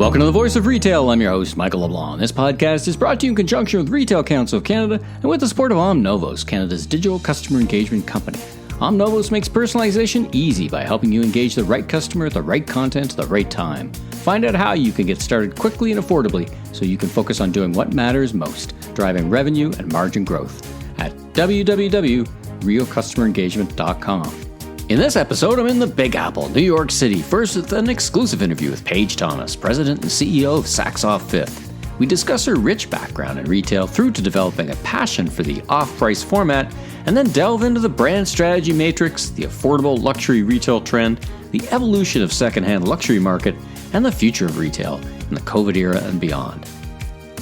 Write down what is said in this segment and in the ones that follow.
Welcome to the Voice of Retail. I'm your host, Michael LeBlanc. This podcast is brought to you in conjunction with Retail Council of Canada and with the support of Omnovos, Canada's digital customer engagement company. Omnovos makes personalization easy by helping you engage the right customer at the right content at the right time. Find out how you can get started quickly and affordably so you can focus on doing what matters most, driving revenue and margin growth at www.realcustomerengagement.com. In this episode, I'm in the Big Apple, New York City, first with an exclusive interview with Paige Thomas, President and CEO of Saks Off Fifth. We discuss her rich background in retail through to developing a passion for the off-price format, and then delve into the brand strategy matrix, the affordable luxury retail trend, the evolution of secondhand luxury market, and the future of retail in the COVID era and beyond.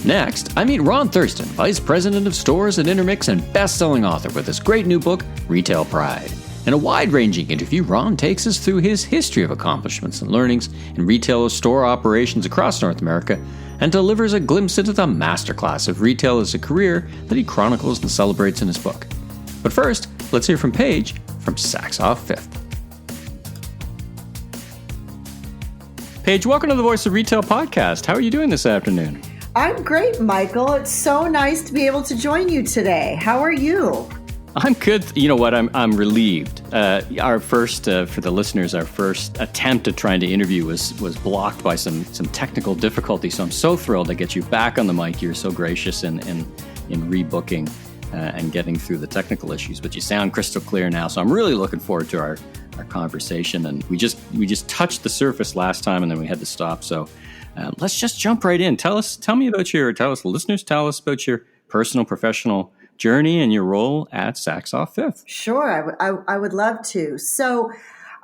Next, I meet Ron Thurston, Vice President of Stores at Intermix and best-selling author with his great new book, Retail Pride. In a wide-ranging interview, Ron takes us through his history of accomplishments and learnings in retail store operations across North America and delivers a glimpse into the masterclass of retail as a career that he chronicles and celebrates in his book. But first, let's hear from Paige from Saks Off Fifth. Paige, welcome to the Voice of Retail podcast. How are you doing this afternoon? I'm great, Michael. It's so nice to be able to join you today. How are you? I'm good. You know what? I'm relieved. Our first, for the listeners, our first attempt at trying to interview was blocked by some technical difficulty. So I'm so thrilled to get you back on the mic. You're so gracious in rebooking and getting through the technical issues. But you sound crystal clear now. So I'm really looking forward to our conversation. And we just touched the surface last time, and then we had to stop. So let's just jump right in. Tell us about your personal, professional journey and your role at Saks Off Fifth. Sure, I would love to. So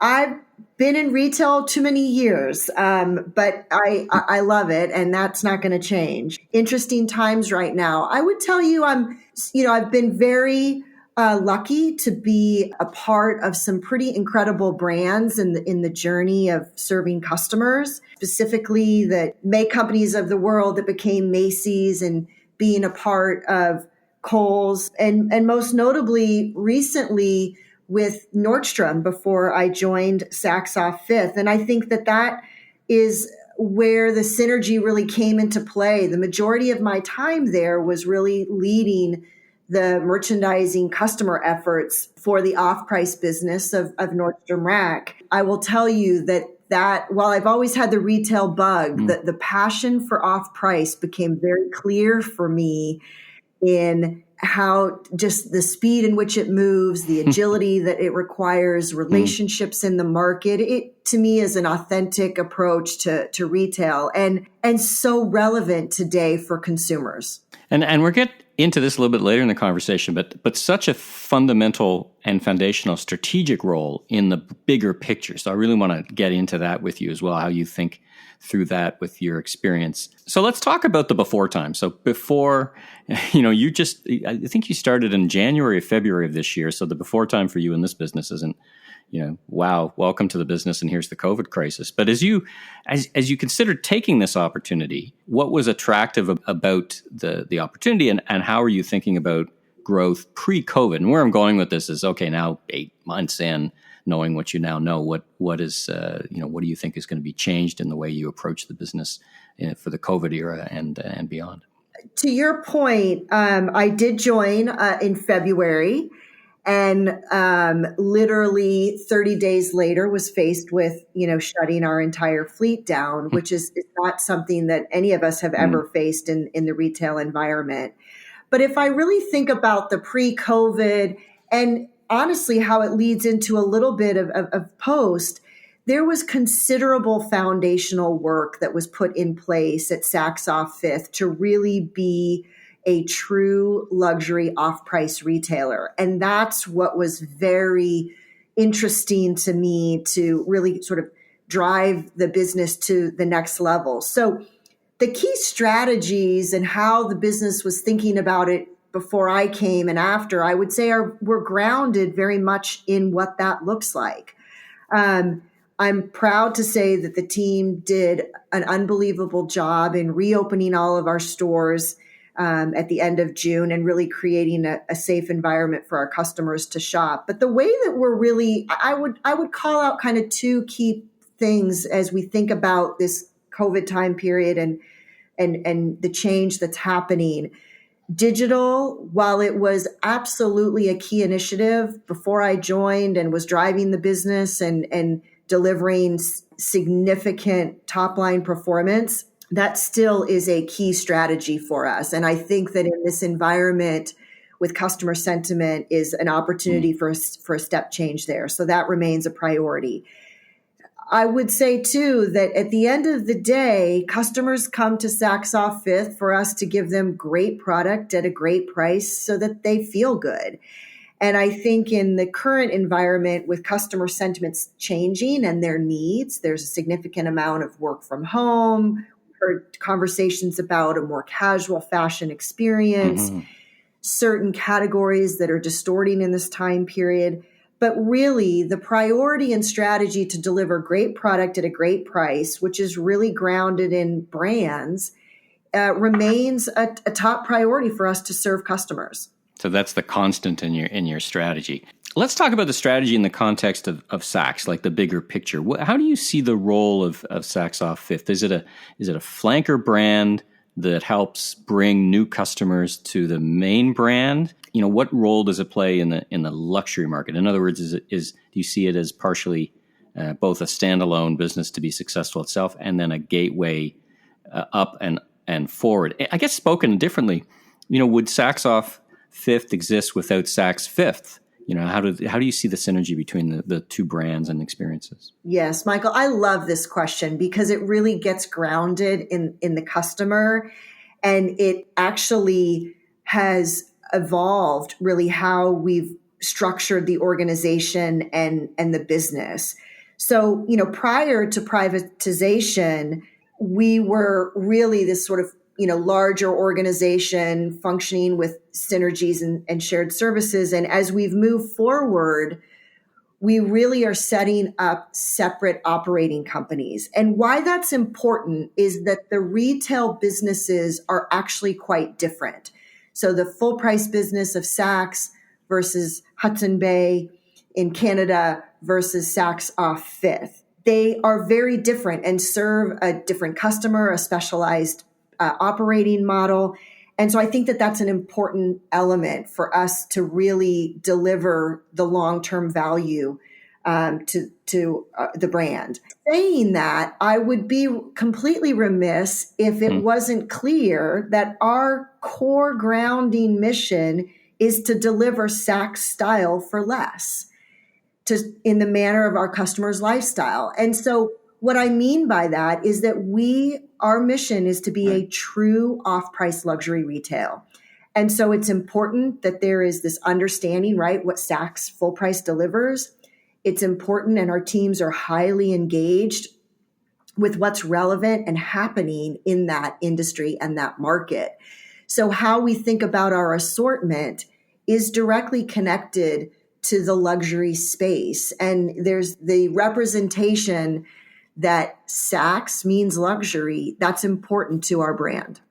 I've been in retail too many years, but I love it, and that's not going to change. Interesting times right now. I would tell you I've been very lucky to be a part of some pretty incredible brands in the journey of serving customers, specifically the May companies of the world that became Macy's, and being a part of Kohl's, and most notably recently with Nordstrom before I joined Saks Off Fifth. And I think that is where the synergy really came into play. The majority of my time there was really leading the merchandising customer efforts for the off-price business of Nordstrom Rack. I will tell you that while I've always had the retail bug, the passion for off-price became very clear for me in how just the speed in which it moves, the agility that it requires, relationships in the market. It, to me, is an authentic approach to retail and so relevant today for consumers. And we'll get into this a little bit later in the conversation, but such a fundamental and foundational strategic role in the bigger picture. So I really want to get into that with you as well, how you think through that with your experience. So let's talk about the before time. So before, I think you started in January or February of this year. So the before time for you in this business isn't, wow, welcome to the business and here's the COVID crisis. But as you considered taking this opportunity, what was attractive about the opportunity, and how are you thinking about growth pre-COVID? And where I'm going with this is, okay, now 8 months in, knowing what you now know, what do you think is going to be changed in the way you approach the business for the COVID era and beyond? To your point, I did join in February, and literally 30 days later was faced with shutting our entire fleet down, which is not something that any of us have ever faced in the retail environment. But if I really think about the pre-COVID and honestly how it leads into a little bit of post, there was considerable foundational work that was put in place at Saks Off Fifth to really be a true luxury off-price retailer. And that's what was very interesting to me to really sort of drive the business to the next level. So the key strategies and how the business was thinking about it before I came and after, I would say were grounded very much in what that looks like. I'm proud to say that the team did an unbelievable job in reopening all of our stores at the end of June and really creating a safe environment for our customers to shop. But the way that we're really, I would call out kind of two key things as we think about this COVID time period and the change that's happening. Digital, while it was absolutely a key initiative before I joined and was driving the business and delivering significant top line performance, that still is a key strategy for us. And I think that in this environment with customer sentiment is an opportunity for a step change there. So that remains a priority. I would say too that at the end of the day, customers come to Saks Off Fifth for us to give them great product at a great price so that they feel good. And I think in the current environment with customer sentiments changing and their needs, there's a significant amount of work from home, heard conversations about a more casual fashion experience, certain categories that are distorting in this time period. But really, the priority and strategy to deliver great product at a great price, which is really grounded in brands, remains a top priority for us to serve customers. So that's the constant in your strategy. Let's talk about the strategy in the context of Saks, like the bigger picture. How do you see the role of Saks Off Fifth? Is it a flanker brand that helps bring new customers to the main brand? You know, what role does it play in the luxury market? In other words, do you see it as partially both a standalone business to be successful itself and then a gateway up and forward? I guess spoken differently, you know, would Saks Off Fifth exist without Saks Fifth? You know, how do you see the synergy between the two brands and experiences? Yes, Michael, I love this question because it really gets grounded in the customer, and it actually has evolved really how we've structured the organization and the business. So, you know, prior to privatization, we were really this sort of, you know, larger organization functioning with synergies and shared services. And as we've moved forward, we really are setting up separate operating companies. And why that's important is that the retail businesses are actually quite different. So the full price business of Saks versus Hudson Bay in Canada versus Saks Off Fifth, they are very different and serve a different customer, a specialized operating model. And so I think that that's an important element for us to really deliver the long-term value to the brand. Saying that, I would be completely remiss if it wasn't clear that our core grounding mission is to deliver Saks style for less, in the manner of our customers' lifestyle. And so what I mean by that is that our mission is to be a true off-price luxury retail. And so it's important that there is this understanding, right, what Saks full price delivers. It's important, and our teams are highly engaged with what's relevant and happening in that industry and that market. So how we think about our assortment is directly connected to the luxury space. And there's the representation that Saks means luxury. That's important to our brand.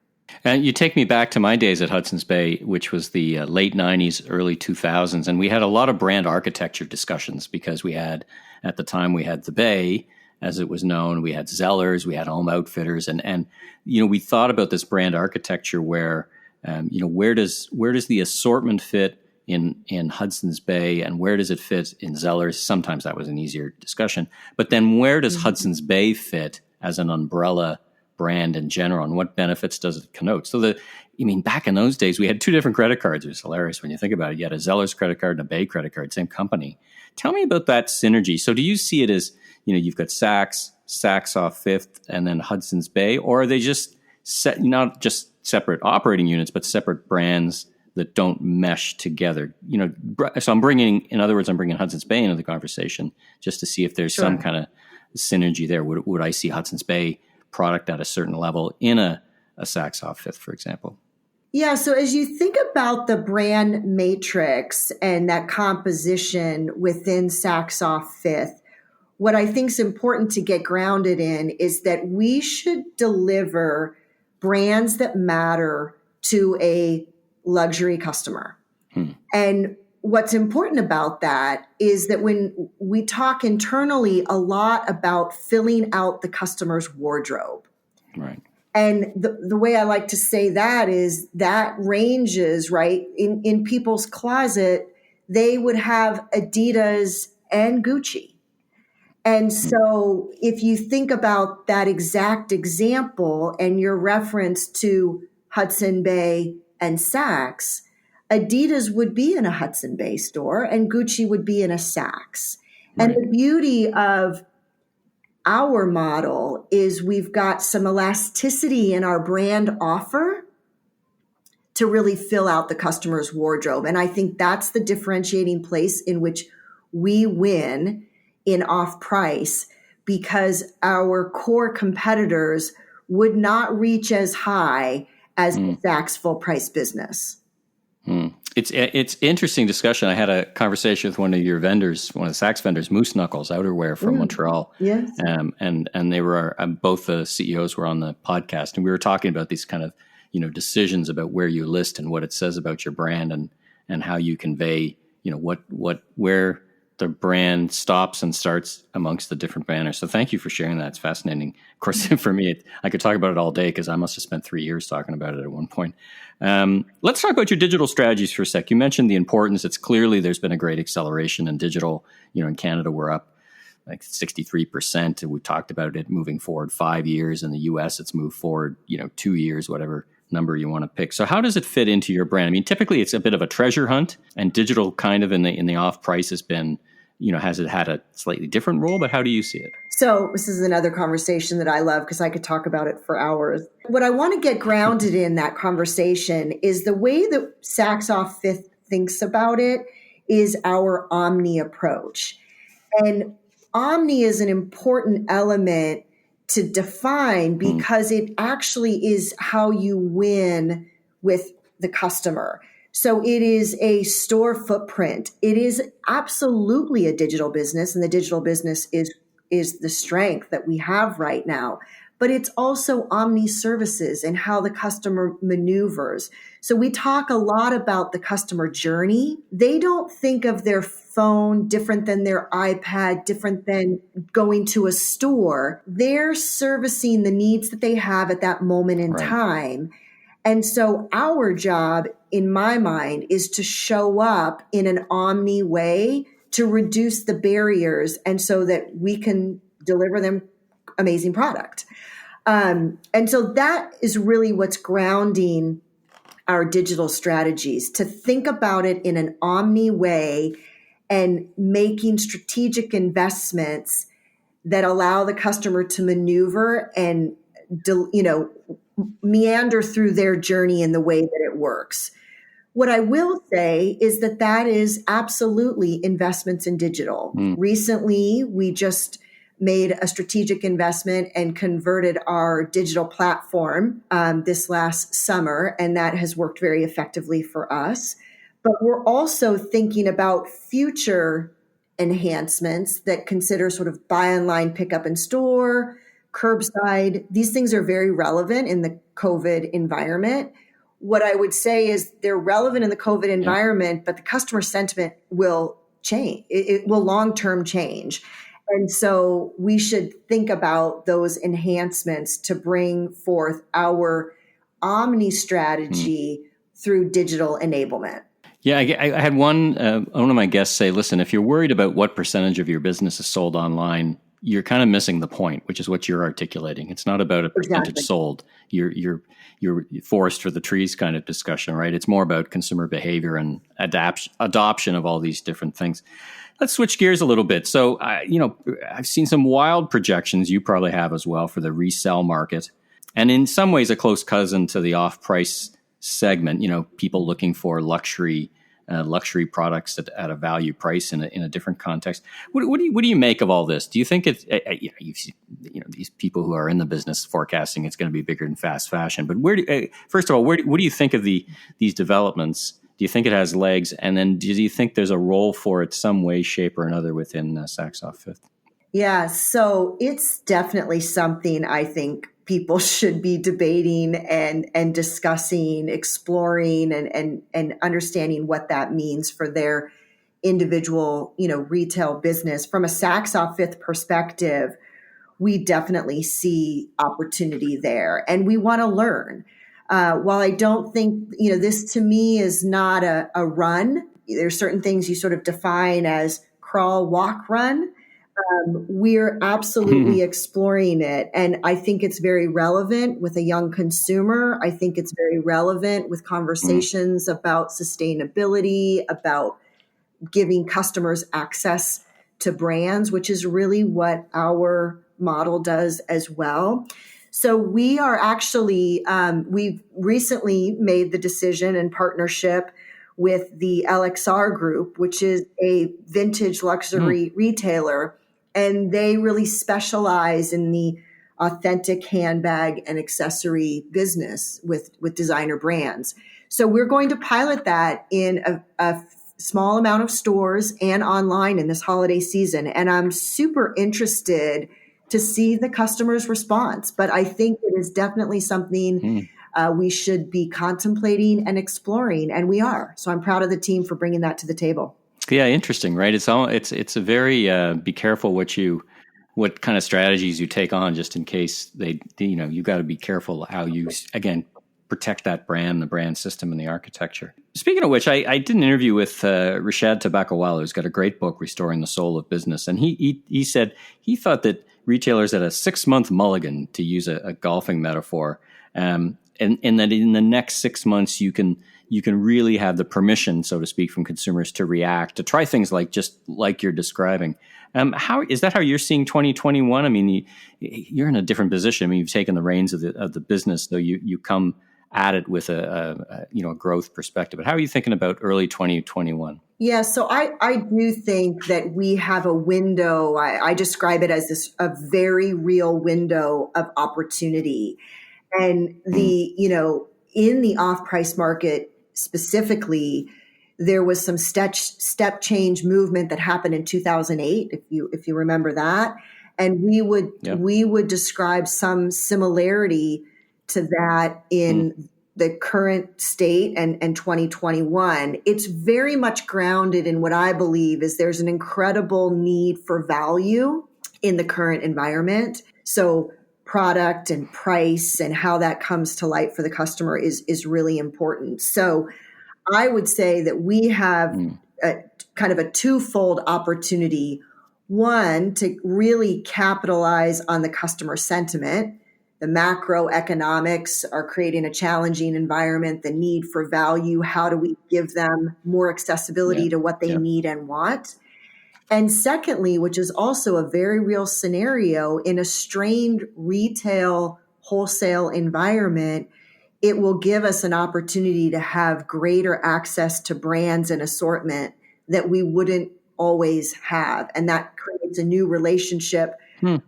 And you take me back to my days at Hudson's Bay, which was the late 90s, early 2000s. And we had a lot of brand architecture discussions because at the time, we had the Bay, as it was known. We had Zellers, we had Home Outfitters. And you know, we thought about this brand architecture where, you know, where does the assortment fit in Hudson's Bay, and where does it fit in Zellers? Sometimes that was an easier discussion. But then where does Hudson's Bay fit as an umbrella brand in general, and what benefits does it connote? So back in those days, we had two different credit cards. It was hilarious when you think about it. You had a Zellers credit card and a Bay credit card, same company. Tell me about that synergy. So do you see it as, you know, you've got Saks Off Fifth, and then Hudson's Bay, or are they just not just separate operating units, but separate brands that don't mesh together? You know, so I'm bringing Hudson's Bay into the conversation just to see if there's some kind of synergy there. Would I see Hudson's Bay product at a certain level in a Saks Off Fifth, for example? Yeah. So as you think about the brand matrix and that composition within Saks Off Fifth, what I think is important to get grounded in is that we should deliver brands that matter to a luxury customer. And what's important about that is that when we talk internally a lot about filling out the customer's wardrobe, Right. And the way I like to say that is that ranges, right? In people's closet, they would have Adidas and Gucci. And so if you think about that exact example and your reference to Hudson Bay and Saks, Adidas would be in a Hudson Bay store and Gucci would be in a Saks. And Right. the beauty of our model is we've got some elasticity in our brand offer to really fill out the customer's wardrobe. And I think that's the differentiating place in which we win in off price, because our core competitors would not reach as high as the Saks full price business. It's interesting discussion. I had a conversation with one of your vendors, one of the Saks vendors, Moose Knuckles Outerwear from Montreal. Yes. And they were both the CEOs were on the podcast, and we were talking about these kind of decisions about where you list and what it says about your brand and how you convey where the brand stops and starts amongst the different banners. So thank you for sharing that. It's fascinating. Of course, for me, I could talk about it all day because I must have spent 3 years talking about it at one point. Let's talk about your digital strategies for a sec. You mentioned the importance. It's clearly there's been a great acceleration in digital. In Canada, we're up like 63%. And we've talked about it moving forward 5 years. In the US, it's moved forward, 2 years, whatever number you want to pick. So how does it fit into your brand? I mean, typically it's a bit of a treasure hunt, and digital kind of in the off price has been, has it had a slightly different role, but how do you see it? So this is another conversation that I love because I could talk about it for hours. What I want to get grounded in that conversation is the way that Saks Off Fifth thinks about it is our omni approach. And omni is an important element to define because it actually is how you win with the customer. So it is a store footprint. It is absolutely a digital business, and the digital business is the strength that we have right now. But it's also omni services and how the customer maneuvers. So we talk a lot about the customer journey. They don't think of their phone different than their iPad, different than going to a store. They're servicing the needs that they have at that moment in time. And so our job, in my mind, is to show up in an omni way to reduce the barriers and so that we can deliver them amazing product. And so that is really what's grounding our digital strategies, to think about it in an omni way and making strategic investments that allow the customer to maneuver and, meander through their journey in the way that it works. What I will say is that is absolutely investments in digital. Recently, we just made a strategic investment and converted our digital platform this last summer, and that has worked very effectively for us. But we're also thinking about future enhancements that consider sort of buy online, pick up in store, curbside. These things are very relevant in the COVID environment. What I would say is they're relevant in the COVID environment, but the customer sentiment will change. It will long-term change. And so we should think about those enhancements to bring forth our omni strategy through digital enablement. Yeah, I had one of my guests say, listen, if you're worried about what percentage of your business is sold online, you're kind of missing the point, which is what you're articulating. It's not about a percentage sold. You're forest for the trees kind of discussion, right? It's more about consumer behavior and adoption of all these different things. Let's switch gears a little bit. So, I've seen some wild projections, you probably have as well, for the resale market. And in some ways, a close cousin to the off-price segment, people looking for luxury products at a value price in a different context. What do you make of all this? Do you think it's these people who are in the business forecasting it's going to be bigger than fast fashion? But first of all, what do you think of these developments? Do you think it has legs? And then do you think there's a role for it some way, shape, or another within Saks Off Fifth? Yeah, so it's definitely something I think people should be debating and discussing, exploring, and understanding what that means for their individual, retail business. From a Saks Off Fifth perspective, we definitely see opportunity there, and we want to learn. While I don't think, this to me is not a run. There's certain things you sort of define as crawl, walk, run. We're absolutely exploring it. And I think it's very relevant with a young consumer. I think it's very relevant with conversations about sustainability, about giving customers access to brands, which is really what our model does as well. So we are actually, we've recently made the decision in partnership with the LXR Group, which is a vintage luxury retailer, and they really specialize in the authentic handbag and accessory business with designer brands. So we're going to pilot that in a small amount of stores and online in this holiday season. And I'm super interested to see the customer's response. But I think it is definitely something we should be contemplating and exploring, and we are. So I'm proud of the team for bringing that to the table. Yeah, interesting, right? It's a very be careful what kind of strategies you take on, just in case you got to be careful how you again protect that brand, the brand system, and the architecture. Speaking of which, I did an interview with Rashad Tabakawala, who's got a great book, Restoring the Soul of Business, and he said he thought that retailers had a 6-month mulligan, to use a golfing metaphor, and that in the next 6 months you can really have the permission, so to speak, from consumers to react, to try things just like you're describing. How is that? How you're seeing 2021? I mean, you're in a different position. I mean, you've taken the reins of the business, though you come at it with a growth perspective. But how are you thinking about early 2021? Yeah, so I do think that we have a window. I describe it as a very real window of opportunity, and in the off-price market specifically, there was some step change movement that happened in 2008, if you remember that, and we would describe some similarity to that in the current state and 2021. It's very much grounded in what I believe is there's an incredible need for value in the current environment. So product and price and how that comes to light for the customer is really important. So I would say that we have a kind of a twofold opportunity. One, to really capitalize on the customer sentiment. The macroeconomics are creating a challenging environment, the need for value. How do we give them more accessibility to what they need and want? And secondly, which is also a very real scenario, in a strained retail wholesale environment, it will give us an opportunity to have greater access to brands and assortment that we wouldn't always have. And that creates a new relationship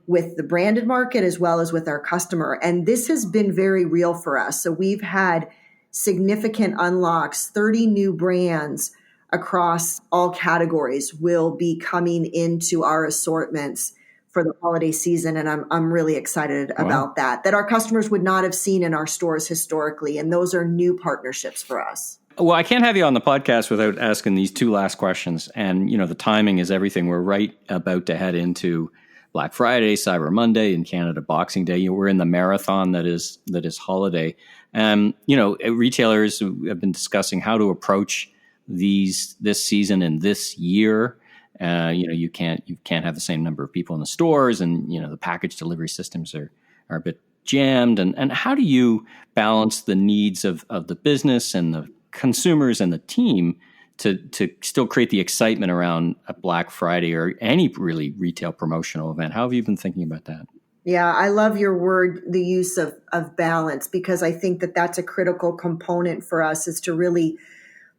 with the branded market as well as with our customer. And this has been very real for us. So we've had significant unlocks. 30 new brands across all categories will be coming into our assortments for the holiday season. And I'm really excited about that our customers would not have seen in our stores historically. And those are new partnerships for us. Well, I can't have you on the podcast without asking these two last questions. And, the timing is everything. We're right about to head into Black Friday, Cyber Monday, in Canada, Boxing Day. We're in the marathon that is holiday. Retailers have been discussing how to approach this season and this year. You can't have the same number of people in the stores, and the package delivery systems are a bit jammed. And how do you balance the needs of the business and the consumers and the team to still create the excitement around a Black Friday or any really retail promotional event? How have you been thinking about that? Yeah, I love your word, the use of balance, because I think that that's a critical component for us, is to really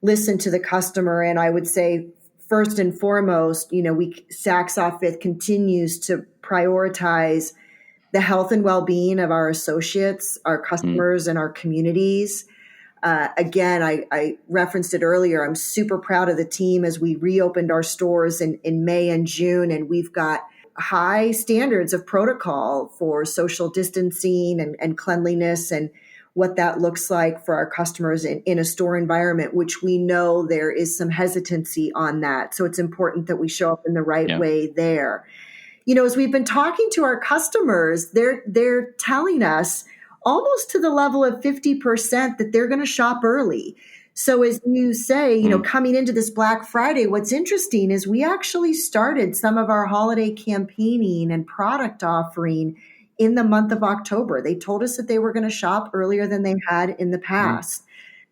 listen to the customer. And I would say, first and foremost, Saks Off Fifth continues to prioritize the health and well-being of our associates, our customers, and our communities. Again, I referenced it earlier. I'm super proud of the team as we reopened our stores in May and June, and we've got high standards of protocol for social distancing and cleanliness and what that looks like for our customers in a store environment, which we know there is some hesitancy on that. So it's important that we show up in the right way there. as we've been talking to our customers, they're telling us almost to the level of 50% that they're going to shop early. So as you say, coming into this Black Friday, what's interesting is we actually started some of our holiday campaigning and product offering in the month of October. They told us that they were going to shop earlier than they had in the past.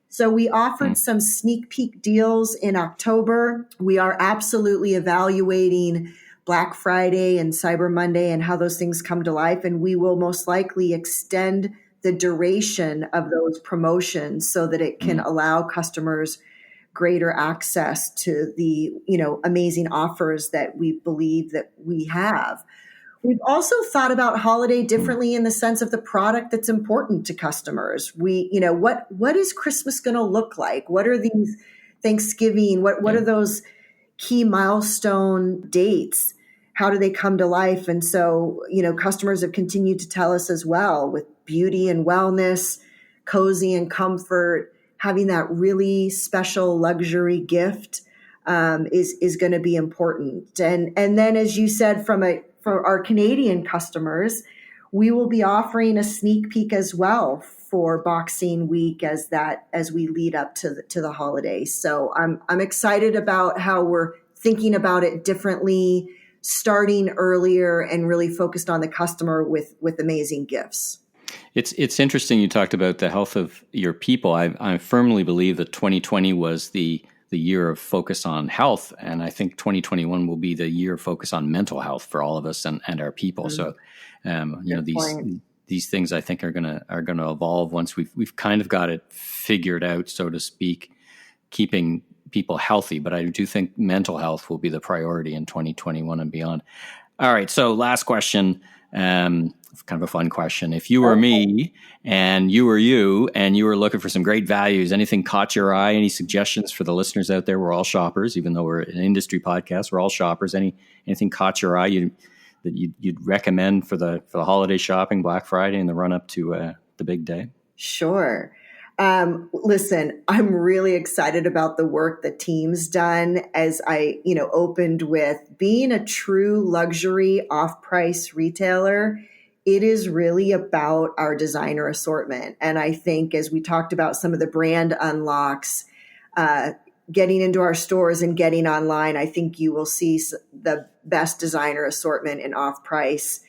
So we offered some sneak peek deals in October. We are absolutely evaluating Black Friday and Cyber Monday and how those things come to life. And we will most likely extend the duration of those promotions so that it can allow customers greater access to the, amazing offers that we believe that we have. We've also thought about holiday differently in the sense of the product that's important to customers. What is Christmas going to look like? What are these Thanksgiving? What are those key milestone dates? How do they come to life? And so, customers have continued to tell us as well, with beauty and wellness, cozy and comfort, having that really special luxury gift is going to be important. And then, as you said, for our Canadian customers, we will be offering a sneak peek as well for Boxing Week as we lead up to the holidays. So I'm excited about how we're thinking about it differently, starting earlier and really focused on the customer with amazing gifts. It's interesting you talked about the health of your people. I firmly believe that 2020 was the year of focus on health, and I think 2021 will be the year of focus on mental health for all of us and our people. So, these things I think are gonna evolve once we've kind of got it figured out, so to speak, keeping people healthy. But I do think mental health will be the priority in 2021 and beyond. All right, so last question. Kind of a fun question. If you were me and you were you and you were looking for some great values, anything caught your eye? Any suggestions for the listeners out there? We're all shoppers, even though we're an industry podcast. We're all shoppers. Anything caught your eye that you'd recommend for the holiday shopping, Black Friday, and the run up to the big day? Sure. Listen, I'm really excited about the work the team's done, as I, opened with being a true luxury off-price retailer. It is really about our designer assortment. And I think as we talked about some of the brand unlocks, getting into our stores and getting online, I think you will see the best designer assortment in off-price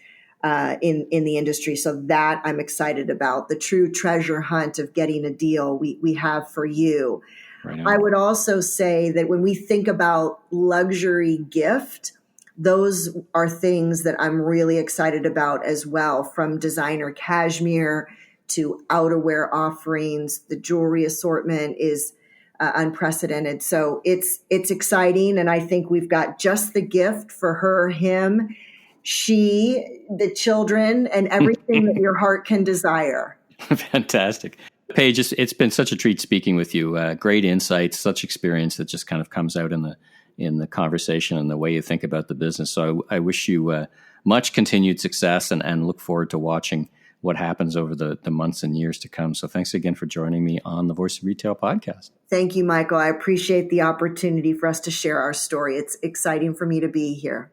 in the industry. So that I'm excited about, the true treasure hunt of getting a deal we have for you. Right on. I would also say that when we think about luxury gift, those are things that I'm really excited about as well, from designer cashmere to outerwear offerings. The jewelry assortment is unprecedented. So it's exciting. And I think we've got just the gift for her, him, she, the children, and everything that your heart can desire. Fantastic. Paige, it's been such a treat speaking with you. Great insights, such experience that just kind of comes out in the conversation and the way you think about the business. So I wish you much continued success and look forward to watching what happens over the months and years to come. So thanks again for joining me on the Voice of Retail podcast. Thank you, Michael. I appreciate the opportunity for us to share our story. It's exciting for me to be here.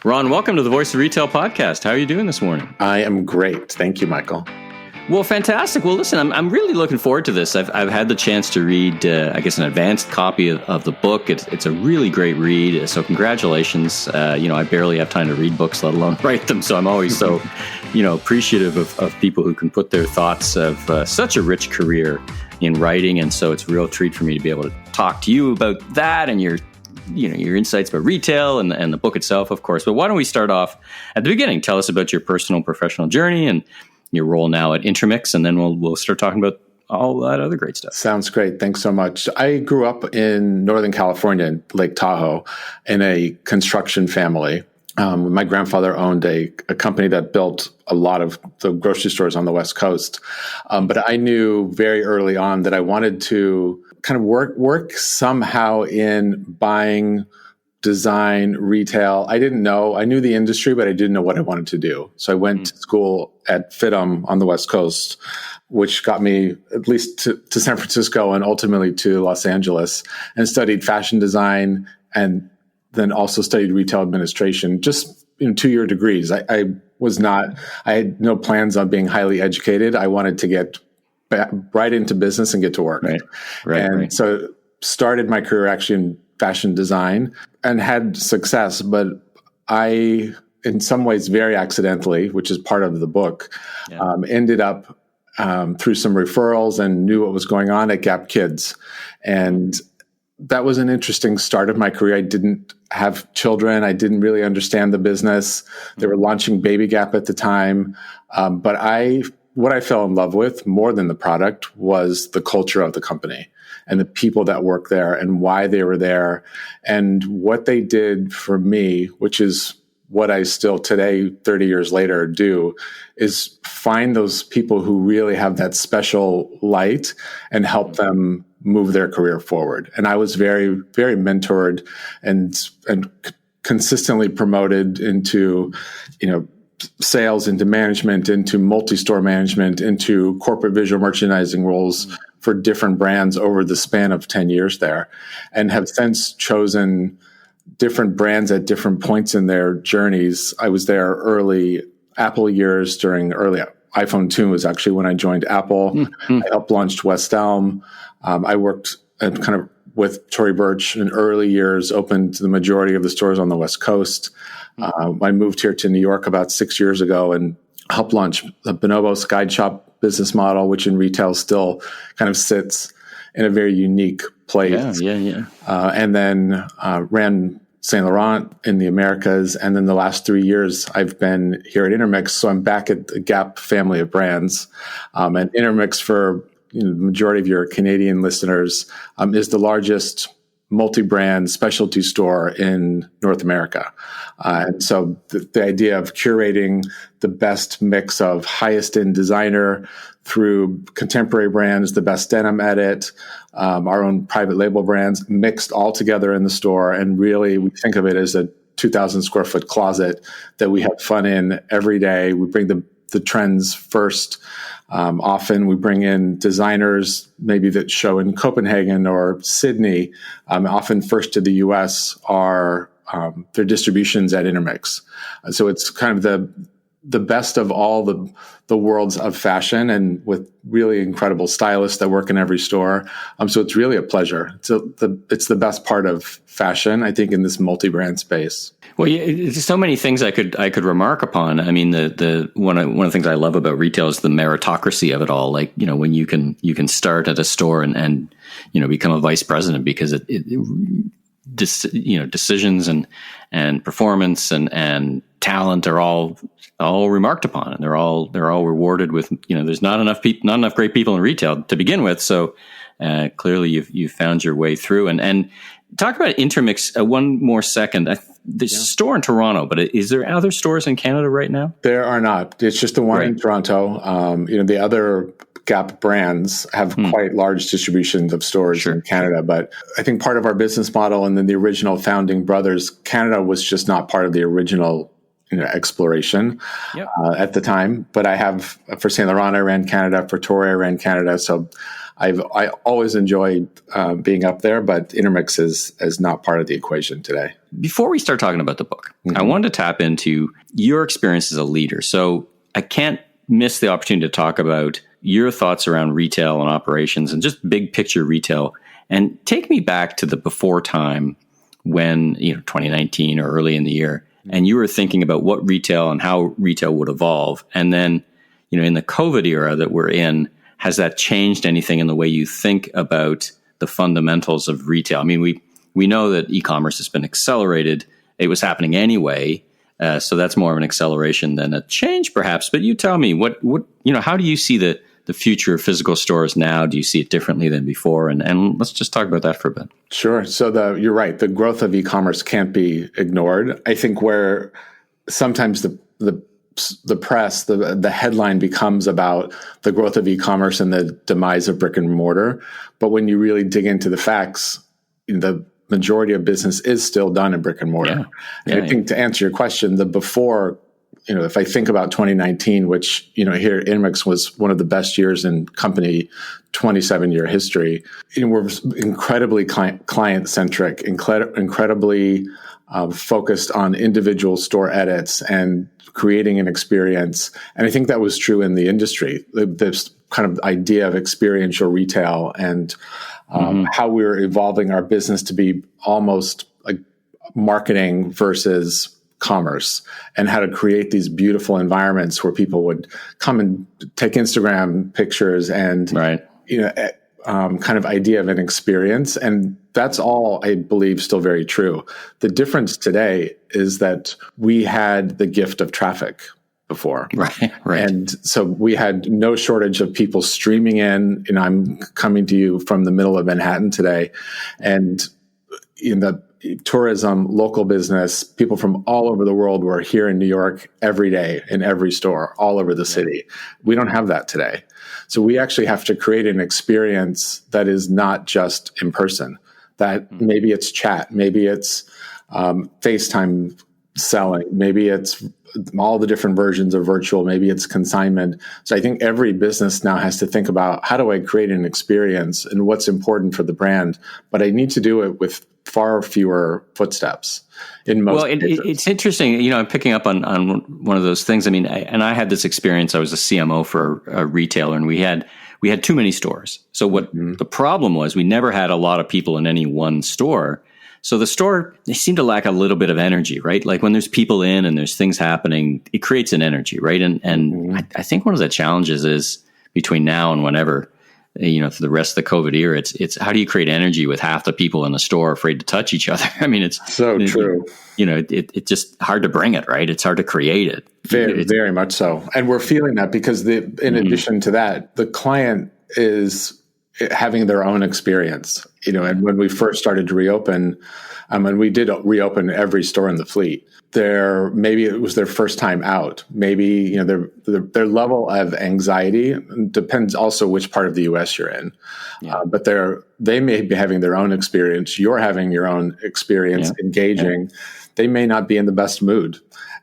Ron, welcome to the Voice of Retail podcast. How are you doing this morning? I am great. Thank you, Michael. Well, fantastic. Well, listen, I'm really looking forward to this. I've had the chance to read, an advanced copy of the book. It's a really great read. So congratulations. I barely have time to read books, let alone write them. So I'm always so, appreciative of people who can put their thoughts of such a rich career in writing. And so it's a real treat for me to be able to talk to you about that and your insights about retail and the book itself, of course. But why don't we start off at the beginning? Tell us about your personal professional journey and your role now at Intermix, and then we'll start talking about all that other great stuff. Sounds great. Thanks so much. I grew up in Northern California, in Lake Tahoe, in a construction family. My grandfather owned a company that built a lot of the grocery stores on the West Coast. But I knew very early on that I wanted to kind of work somehow in buying, design, retail. I didn't know. I knew the industry, but I didn't know what I wanted to do. So I went to school at FITM on the West Coast, which got me at least to San Francisco and ultimately to Los Angeles, and studied fashion design and then also studied retail administration, just 2-year degrees. I had no plans on being highly educated. I wanted to get right into business and get to work. Right. So started my career actually in fashion design and had success, but I, in some ways very accidentally, which is part of the book, ended up through some referrals and knew what was going on at Gap Kids. And that was an interesting start of my career. I didn't have children. I didn't really understand the business. They were launching Baby Gap at the time. But what I fell in love with more than the product was the culture of the company and the people that work there and why they were there and what they did for me, which is what I still today, 30 years later, do, is find those people who really have that special light and help them move their career forward. And I was very, very mentored and consistently promoted into, sales, into management, into multi-store management, into corporate visual merchandising roles for different brands over the span of 10 years there, and have since chosen different brands at different points in their journeys. I was there early Apple years during early iPhone 2 was actually when I joined Apple. I helped launch West Elm. I worked kind of with Tory Burch in early years, opened the majority of the stores on the West Coast. I moved here to New York about 6 years ago and helped launch the Bonobos Guide Shop business model, which in retail still kind of sits in a very unique place. And then ran Saint Laurent in the Americas. And then the last 3 years, I've been here at Intermix. So I'm back at the Gap family of brands. And Intermix, for the majority of your Canadian listeners, is the largest multi-brand specialty store in North America. And so the idea of curating the best mix of highest end designer through contemporary brands, the best denim edit, our own private label brands, mixed all together in the store. And really, we think of it as a 2,000 square foot closet that we have fun in every day. We bring the trends first. Often we bring in designers maybe that show in Copenhagen or Sydney. Often first to the US are their distributions at Intermix. So it's kind of the best of all the worlds of fashion, and with really incredible stylists that work in every store. So it's really a pleasure. It's the best part of fashion, I think, in this multi-brand space. Well, there's so many things I could remark upon. I mean, the one of the things I love about retail is the meritocracy of it all. Like, when you can start at a store and become a vice president because decisions and performance and talent are all remarked upon, and they're all rewarded with, there's not enough great people in retail to begin with. So clearly you've found your way through and talk about Intermix one more second. There's a store in Toronto, but is there other stores in Canada right now? There are not. It's just the one in Toronto. The other Gap brands have quite large distributions of stores in Canada, but I think part of our business model and then the original founding brothers, Canada was just not part of the original exploration at the time. But I have, for Saint Laurent, I ran Canada. For Tory, I ran Canada. So I always enjoyed being up there, but Intermix is not part of the equation today. Before we start talking about the book, I wanted to tap into your experience as a leader. So I can't miss the opportunity to talk about your thoughts around retail and operations and just big picture retail. And take me back to the before time when, 2019 or early in the year, and you were thinking about what retail and how retail would evolve. And then, in the COVID era that we're in, has that changed anything in the way you think about the fundamentals of retail? I mean, we know that e-commerce has been accelerated. It was happening anyway. So that's more of an acceleration than a change, perhaps. But you tell me, how do you see the future of physical stores now? Do you see it differently than before? And let's just talk about that for a bit. Sure. So you're right. The growth of e-commerce can't be ignored. I think where sometimes the press, the headline becomes about the growth of e-commerce and the demise of brick and mortar. But when you really dig into the facts, the majority of business is still done in brick and mortar. I think to answer your question, the before, if I think about 2019, which, here at Intermix was one of the best years in company 27-year history, we're incredibly client-centric, incredibly focused on individual store edits and creating an experience. And I think that was true in the industry, this kind of idea of experiential retail and how we were evolving our business to be almost like marketing versus commerce, and how to create these beautiful environments where people would come and take Instagram pictures and, kind of idea of an experience. And that's all, I believe, still very true. The difference today is that we had the gift of traffic before. Right. And so we had no shortage of people streaming in, and I'm coming to you from the middle of Manhattan today. And in the tourism, local business, people from all over the world were here in New York every day in every store, all over the city. We don't have that today. So we actually have to create an experience that is not just in person, that maybe it's chat, maybe it's FaceTime selling, maybe it's all the different versions of virtual, maybe it's consignment. So I think every business now has to think about, how do I create an experience and what's important for the brand? But I need to do it with far fewer footsteps in most cases. It's interesting. I'm picking up on one of those things. I mean, I had this experience. I was a CMO for a retailer, and we had too many stores. So what the problem was, we never had a lot of people in any one store. So the store, they seem to lack a little bit of energy, right? Like when there's people in and there's things happening, it creates an energy, right? And I think one of the challenges is between now and whenever, for the rest of the COVID era, it's how do you create energy with half the people in the store afraid to touch each other? I mean, it's so true. It's just hard to bring it, right? It's hard to create it. Very much so. And we're feeling that because in addition to that, the client is having their own experience, and when we first started to reopen, and we did reopen every store in the fleet, maybe it was their first time out. Maybe, their level of anxiety depends also which part of the US you're in. But they may be having their own experience. You're having your own experience engaging. They may not be in the best mood.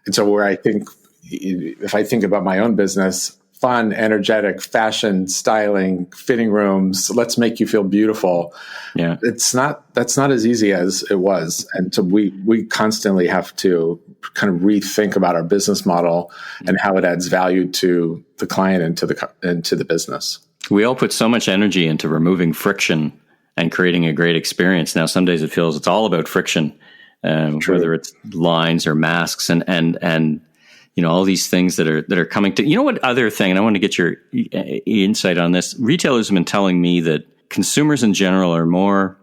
And so where I think, if I think about my own business, fun, energetic, fashion, styling, fitting rooms, let's make you feel beautiful. That's not as easy as it was. And so we constantly have to kind of rethink about our business model and how it adds value to the client and to the business. We all put so much energy into removing friction and creating a great experience. Now, some days it feels it's all about friction, whether it's lines or masks and all these things that are coming to, what other thing, and I want to get your insight on this. Retailers have been telling me that consumers in general are more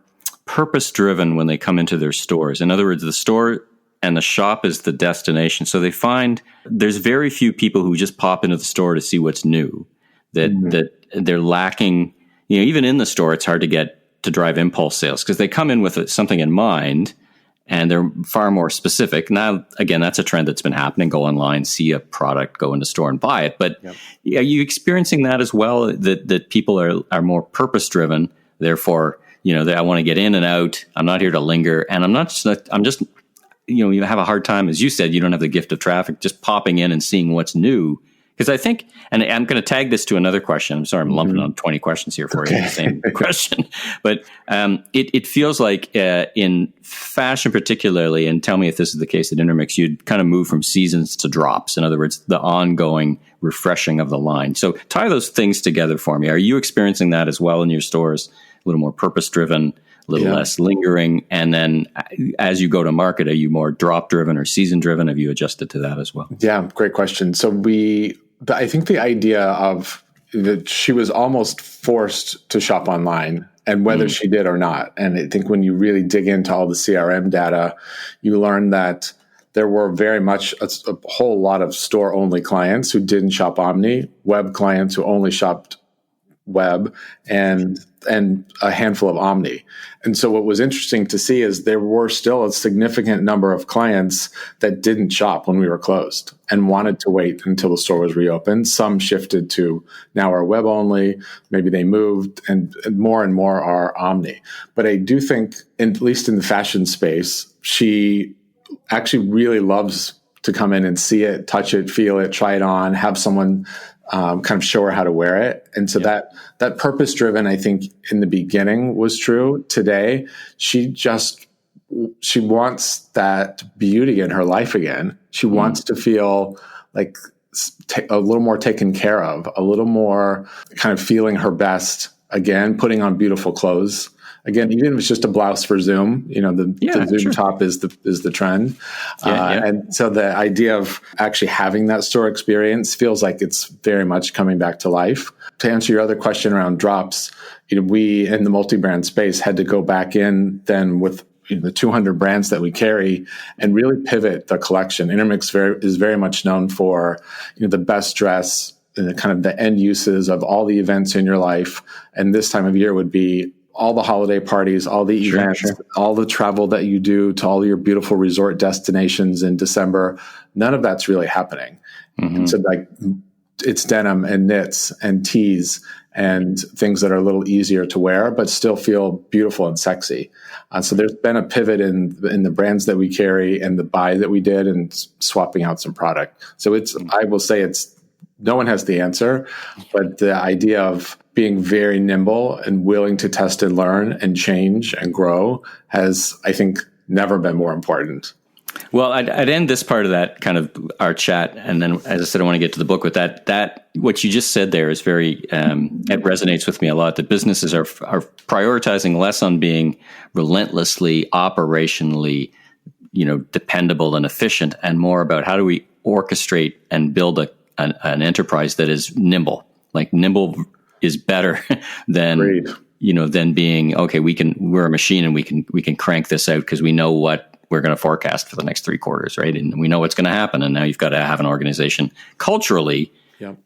purpose driven when they come into their stores. In other words, the store and the shop is the destination. So they find there's very few people who just pop into the store to see what's new, that they're lacking, even in the store, it's hard to get to drive impulse sales because they come in with something in mind. And they're far more specific. Now, again, that's a trend that's been happening. Go online, see a product, go into store and buy it. But are you experiencing that as well, that people are more purpose-driven? Therefore, I want to get in and out. I'm not here to linger. And I'm just, you have a hard time, as you said, you don't have the gift of traffic, just popping in and seeing what's new. Because I think, and I'm going to tag this to another question. I'm sorry, I'm lumping on 20 questions here for you, the same question. But it feels like in fashion particularly, and tell me if this is the case at Intermix, you'd kind of move from seasons to drops. In other words, the ongoing refreshing of the line. So tie those things together for me. Are you experiencing that as well in your stores? A little more purpose-driven, a little less lingering. And then as you go to market, are you more drop-driven or season-driven? Have you adjusted to that as well? Yeah, great question. So I think the idea of that she was almost forced to shop online, and whether she did or not. And I think when you really dig into all the CRM data, you learn that there were very much a whole lot of store-only clients who didn't shop omni, web clients who only shopped web, and a handful of omni. And so what was interesting to see is there were still a significant number of clients that didn't shop when we were closed and wanted to wait until the store was reopened. Some shifted to now are web only, maybe they moved, and more are omni. But I do think, at least in the fashion space, she actually really loves to come in and see it, touch it, feel it, try it on, have someone kind of show her how to wear it. And so that purpose driven, I think in the beginning was true. Today, she just she wants that beauty in her life again. She wants to feel like a little more taken care of, a little more kind of feeling her best again, putting on beautiful clothes. Again, even if it's just a blouse for Zoom, the Zoom top is the trend. And so the idea of actually having that store experience feels like it's very much coming back to life. To answer your other question around drops, we in the multi-brand space had to go back in then with the 200 brands that we carry and really pivot the collection. Intermix is very much known for the best dress and the kind of the end uses of all the events in your life. And this time of year would be all the holiday parties, all the events, all the travel that you do to all your beautiful resort destinations in December. None of that's really happening. Mm-hmm. So it's denim and knits and tees and things that are a little easier to wear, but still feel beautiful and sexy. So there's been a pivot in the brands that we carry and the buy that we did and swapping out some product. So I will say no one has the answer, but the idea of being very nimble and willing to test and learn and change and grow has, I think, never been more important. Well, I'd end this part of that kind of our chat, and then, as I said, I want to get to the book with that. That what you just said there is very it resonates with me a lot. That businesses are prioritizing less on being relentlessly operationally, dependable and efficient, and more about how do we orchestrate and build an enterprise that is nimble. Like nimble is better than than being okay. We're a machine and we can crank this out because we know what we're going to forecast for the next 3 quarters, right? And we know what's going to happen. And now you've got to have an organization culturally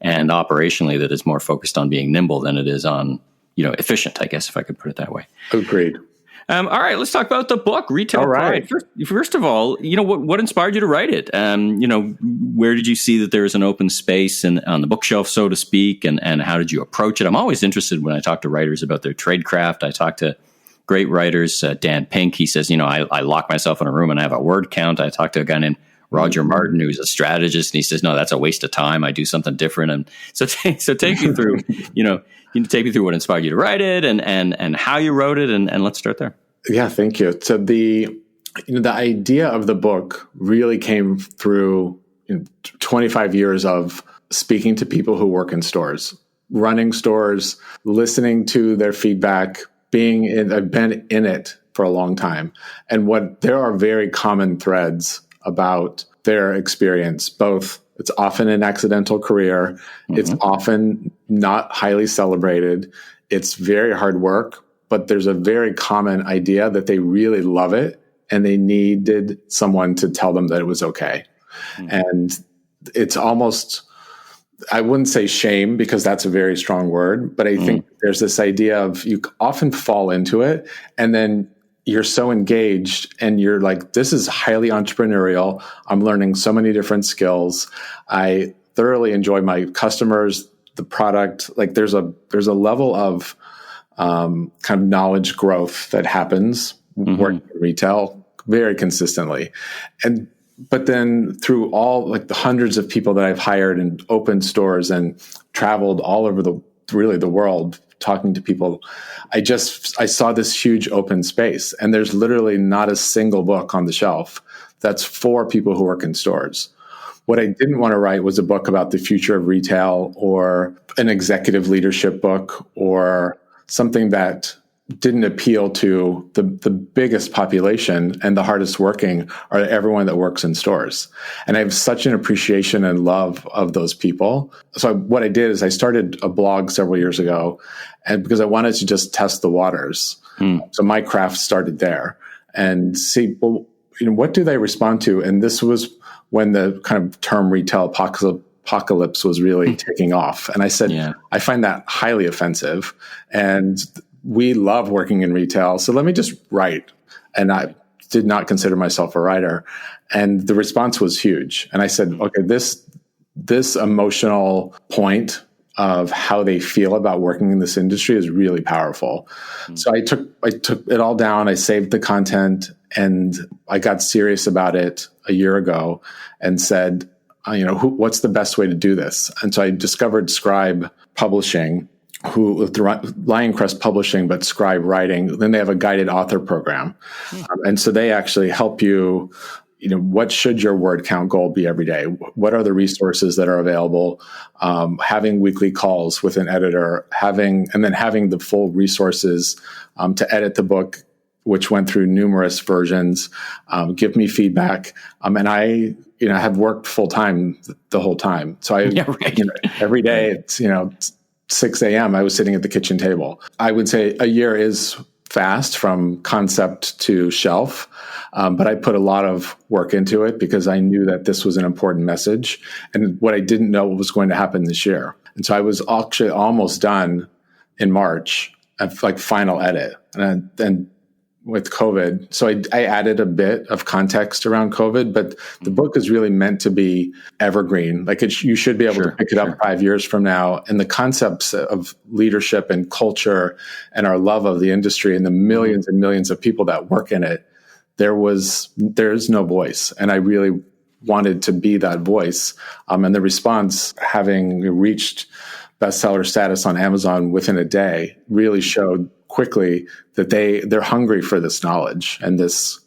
and operationally that is more focused on being nimble than it is on, efficient, I guess, if I could put it that way. Agreed. All right, let's talk about the book, Retail Pride. First of all, what inspired you to write it? Where did you see that there was an open space on the bookshelf, so to speak, and how did you approach it? I'm always interested when I talk to writers about their trade craft. I talk to great writers, Dan Pink. He says, I lock myself in a room and I have a word count. I talked to a guy named Roger Martin, who's a strategist, and he says, no, that's a waste of time. I do something different. And so take me through, take me through what inspired you to write it and how you wrote it. And let's start there. Yeah, thank you. So the idea of the book really came through 25 years of speaking to people who work in stores, running stores, listening to their feedback, I've been in it for a long time. And there are very common threads about their experience. Both, it's often an accidental career. Mm-hmm. It's often not highly celebrated. It's very hard work, but there's a very common idea that they really love it and they needed someone to tell them that it was okay. Mm-hmm. And it's almost, I wouldn't say shame because that's a very strong word, but I think there's this idea of you often fall into it and then you're so engaged and you're like, this is highly entrepreneurial. I'm learning so many different skills. I thoroughly enjoy my customers, the product. Like there's a level of kind of knowledge growth that happens working in retail very consistently. But then through all like the hundreds of people that I've hired and opened stores and traveled all over the world talking to people, I saw this huge open space and there's literally not a single book on the shelf that's for people who work in stores. What I didn't want to write was a book about the future of retail or an executive leadership book or something that didn't appeal to the biggest population and the hardest working are everyone that works in stores. And I have such an appreciation and love of those people. So what I did is I started a blog several years ago and because I wanted to just test the waters. So my craft started there and see, well, what do they respond to? And this was when the kind of term retail apocalypse was really taking off. And I said, I find that highly offensive and we love working in retail. So let me just write. And I did not consider myself a writer. And the response was huge. And I said, okay, this emotional point of how they feel about working in this industry is really powerful. So I took it all down. I saved the content and I got serious about it a year ago and said, what's the best way to do this? And so I discovered Scribe Publishing, who with Lioncrest Publishing, but Scribe Writing. Then they have a guided author program. And so they actually help you, what should your word count goal be every day? What are the resources that are available? Having weekly calls with an editor, having the full resources to edit the book, which went through numerous versions, give me feedback. And I, have worked full time the whole time. So every day it's, 6 a.m. I was sitting at the kitchen table. I would say a year is fast from concept to shelf. But I put a lot of work into it because I knew that this was an important message and what I didn't know was going to happen this year. And so I was actually almost done in March at like final edit. And then with COVID, so I added a bit of context around COVID, but the book is really meant to be evergreen. Like you should be able to pick it up 5 years from now. And the concepts of leadership and culture and our love of the industry and the millions and millions of people that work in it, there's no voice. And I really wanted to be that voice. And the response, having reached bestseller status on Amazon within a day, really showed quickly that they're hungry for this knowledge and this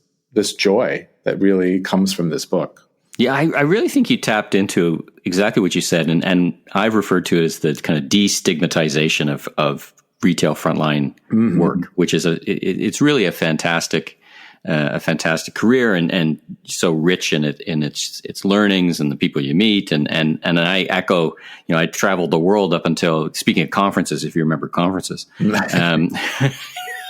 joy that really comes from this book. Yeah, I really think you tapped into exactly what you said. And I've referred to it as the kind of destigmatization of retail frontline work, which is it's really a fantastic career and so rich in its learnings and the people you meet. And I echo, I traveled the world up until, speaking of conferences, if you remember conferences,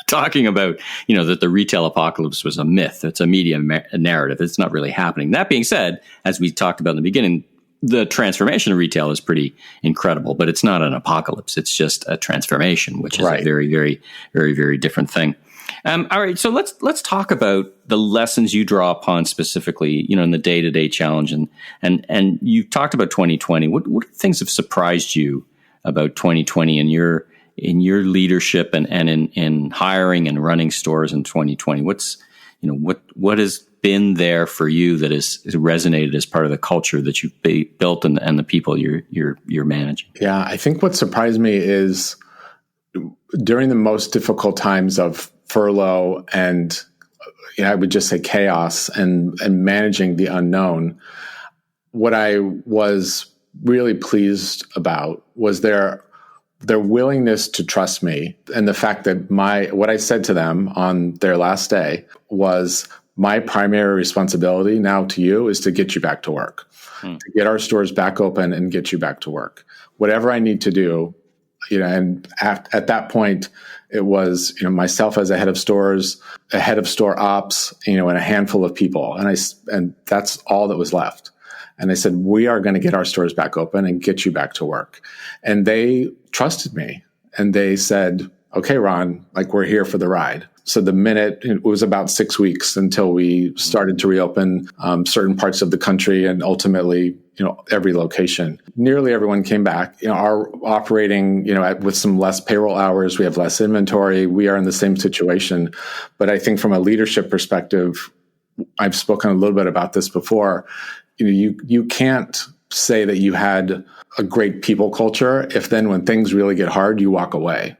talking about, that the retail apocalypse was a myth. It's a media narrative. It's not really happening. That being said, as we talked about in the beginning, the transformation of retail is pretty incredible, but it's not an apocalypse. It's just a transformation, which is a very, very, very, very different thing. All right, so let's talk about the lessons you draw upon specifically, in the day-to-day challenge, and you talked about 2020. What things have surprised you about 2020 in your leadership and in hiring and running stores in 2020? What has been there for you that has resonated as part of the culture that you've built and the people you're managing? Yeah, I think what surprised me is during the most difficult times of furlough and I would just say chaos and managing the unknown, what I was really pleased about was their willingness to trust me, and the fact that what I said to them on their last day was, my primary responsibility now to you is to get you back to work, to get our stores back open and get you back to work. Whatever I need to do, and at that point, it was, myself as a head of stores, a head of store ops, and a handful of people. And that's all that was left. And I said, we are going to get our stores back open and get you back to work. And they trusted me. And they said, okay, Ron, we're here for the ride. So it was about 6 weeks until we started to reopen certain parts of the country and ultimately, every location. Nearly everyone came back. Are operating, with some less payroll hours. We have less inventory. We are in the same situation. But I think from a leadership perspective, I've spoken a little bit about this before. You can't say that you had a great people culture if then when things really get hard, you walk away.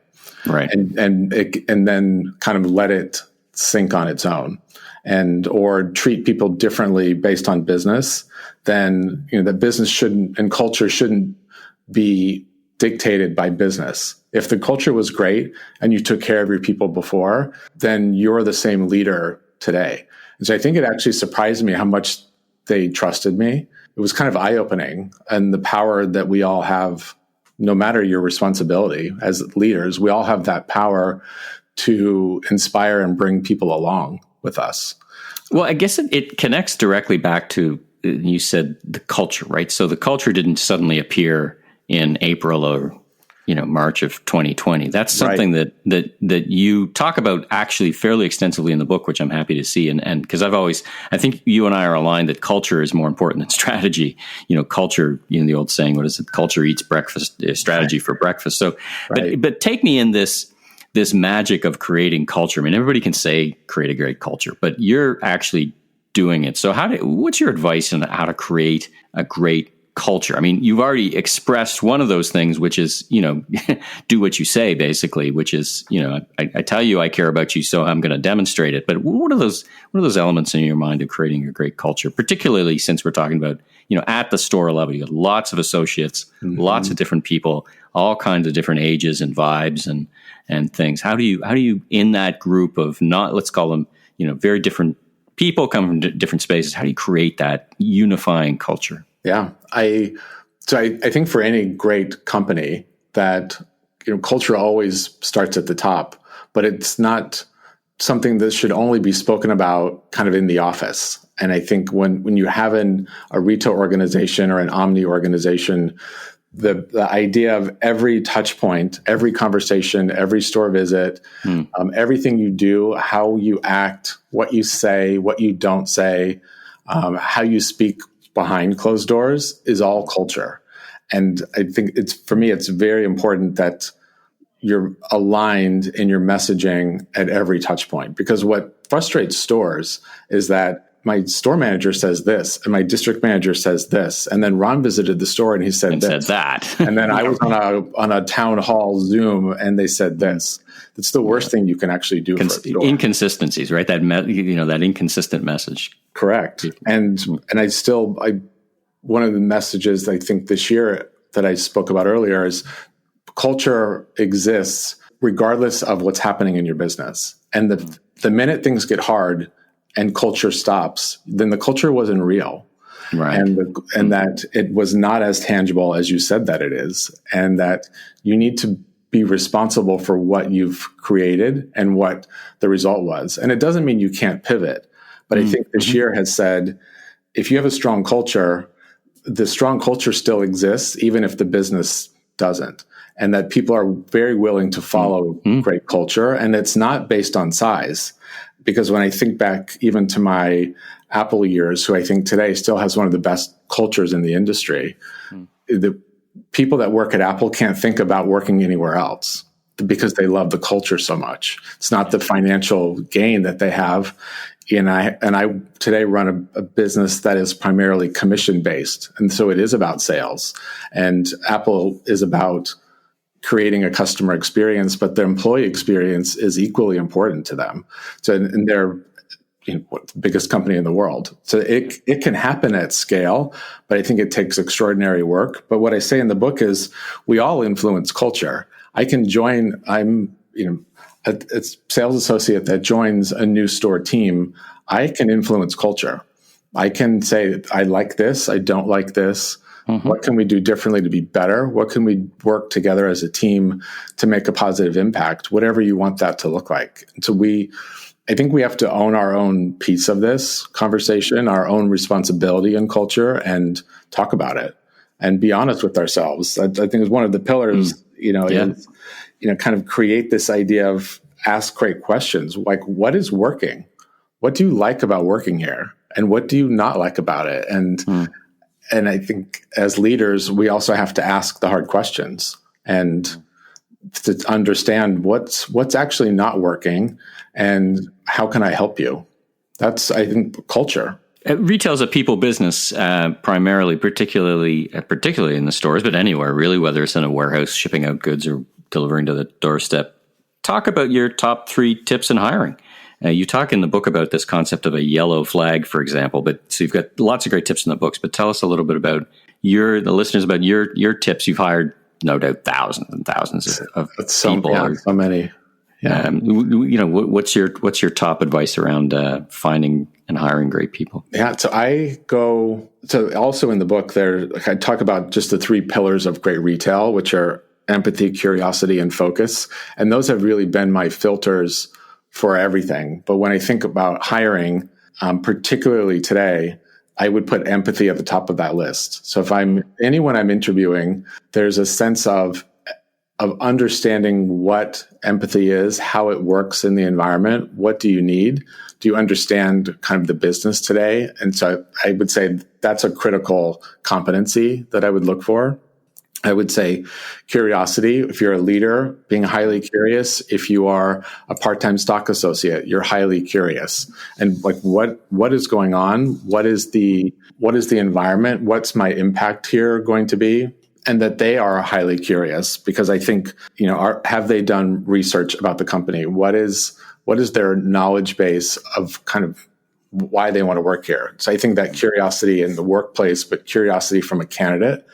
Right. And then kind of let it sink on its own or treat people differently based on business. Then, that business shouldn't and culture shouldn't be dictated by business. If the culture was great and you took care of your people before, then you're the same leader today. And so I think it actually surprised me how much they trusted me. It was kind of eye-opening, and the power that we all have, no matter your responsibility as leaders, we all have that power to inspire and bring people along with us. Well, I guess it connects directly back to, you said, the culture, right? So the culture didn't suddenly appear in April or March of 2020. That's something that you talk about actually fairly extensively in the book, which I'm happy to see. And because I think you and I are aligned that culture is more important than strategy. Culture, the old saying, what is it? Culture eats breakfast, strategy for breakfast. So, but take me in this magic of creating culture. I mean, everybody can say create a great culture, but you're actually doing it. So what's your advice on how to create a great culture? I mean, you've already expressed one of those things, which is, do what you say, basically, which is, I tell you I care about you, so I'm going to demonstrate it. But what are those elements in your mind of creating a great culture, particularly since we're talking about, at the store level, you got lots of associates, lots of different people, all kinds of different ages and vibes and things. How do you in that group of not, let's call them, very different people come from different spaces, how do you create that unifying culture? Yeah, I think for any great company that culture always starts at the top, but it's not something that should only be spoken about kind of in the office. And I think when you have a retail organization or an omni organization, the idea of every touch point, every conversation, every store visit, everything you do, how you act, what you say, what you don't say, how you speak behind closed doors is all culture. And I think for me, it's very important that you're aligned in your messaging at every touch point, because what frustrates stores is that my store manager says this and my district manager says this. And then Ron visited the store and he said this. Said that. And then I was on a town hall Zoom and they said this. It's the worst thing you can actually do for a store. Inconsistencies, right? That inconsistent message. Correct. And one of the messages I think this year that I spoke about earlier is culture exists regardless of what's happening in your business. And the minute things get hard and culture stops, then the culture wasn't real. Right. And that it was not as tangible as you said that it is. And that you need to be responsible for what you've created and what the result was. And it doesn't mean you can't pivot. But I think this year has said, if you have a strong culture, the strong culture still exists, even if the business doesn't. And that people are very willing to follow great culture. And it's not based on size. Because when I think back even to my Apple years, who I think today still has one of the best cultures in the industry, the people that work at Apple can't think about working anywhere else because they love the culture so much. It's not the financial gain that they have. And I today run a business that is primarily commission based. And so it is about sales. And Apple is about creating a customer experience, but their employee experience is equally important to them. So, and they're the biggest company in the world. So it can happen at scale, but I think it takes extraordinary work. But what I say in the book is we all influence culture. I'm a sales associate that joins a new store team. I can influence culture. I can say, I like this, I don't like this. What can we do differently to be better? What can we work together as a team to make a positive impact? Whatever you want that to look like. So I think we have to own our own piece of this conversation, our own responsibility in culture, and talk about it and be honest with ourselves. I think it's one of the pillars, is, kind of create this idea of ask great questions. Like, what is working? What do you like about working here? And what do you not like about it? And I think as leaders, we also have to ask the hard questions and to understand what's actually not working and how can I help you? That's, I think, culture. Retail is a people business, primarily, particularly in the stores, but anywhere really, whether it's in a warehouse, shipping out goods or delivering to the doorstep. Talk about your top 3 tips in hiring. You talk in the book about this concept of a yellow flag, for example, so you've got lots of great tips in the books, but tell us a little bit about the listeners about your tips. You've hired, no doubt, thousands and thousands of people. Yeah, so many. Yeah. What's your top advice around finding and hiring great people? Yeah. So also in the book there, I talk about just the 3 pillars of great retail, which are empathy, curiosity, and focus. And those have really been my filters for everything. But when I think about hiring, particularly today, I would put empathy at the top of that list. So if anyone I'm interviewing, there's a sense of understanding what empathy is, how it works in the environment. What do you need? Do you understand kind of the business today? And so I would say that's a critical competency that I would look for. I would say curiosity. If you're a leader, being highly curious. If you are a part-time stock associate, you're highly curious. And like, what is going on? What is the environment? What's my impact here going to be? And that they are highly curious, because I think, have they done research about the company? What is their knowledge base of kind of why they want to work here? So I think that curiosity in the workplace, but curiosity from a candidate,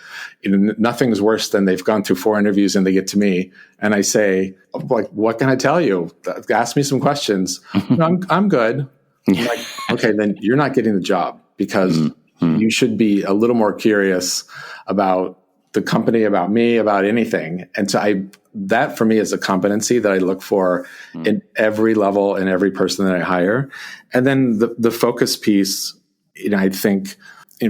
nothing's worse than they've gone through 4 interviews and they get to me and I say, like, what can I tell you? Ask me some questions. No, I'm good. I'm like, okay, then you're not getting the job, because you should be a little more curious about the company, about me, about anything. And so that for me is a competency that I look for in every level and every person that I hire. And then the focus piece, I think